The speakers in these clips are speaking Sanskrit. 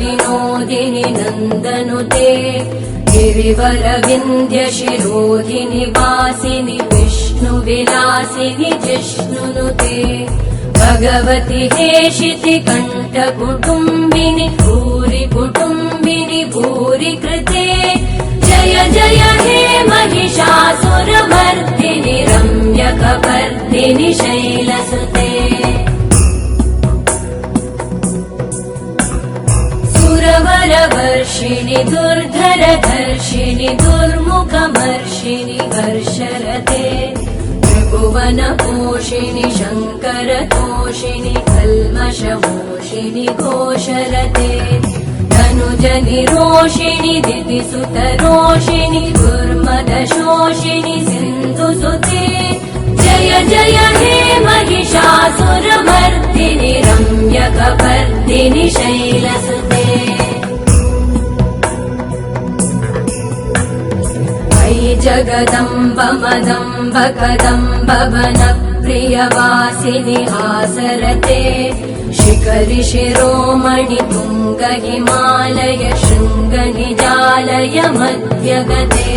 विनोदिनि नन्दनुते गिरिवर विन्ध्य शिरोधिनि वासिनि विष्णुविलासिनि जिष्णुनुते भगवति हेशिति कण्ठ कुटुम्बिनि भूरि कुटुम्बिनि भूरि कृते जय जय हे महिषासुरमर्दिनि रम्यकपर्दिनि शैलसुते सुरवरवर्षिणि दुर्धरधर्षिणि दुर्मुखमर्षिणि हर्षरते त्रिभुवनपोषिणि शङ्करतोषिणि कल्मषमोषिणि घोषरते धनुजनिरोषिणि दितिसुतरोषिणि दुर्मदशोषिणि सिन्धुसुते जय जय हे महिषासुरमर्दिनि रम्यकपर्दिनि शैलसुते मयि जगदम्ब मदम्ब कदम्ब वनप्रियवासिनि हासरते शिखरि शिरोमणि तुङ्ग हिमालय शृङ्ग निजालय मध्यगते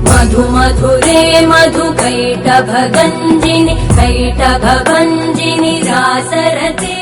मधु मधुरे मधुकैटभगञ्जिनि कैटभभञ्जिनि रासरते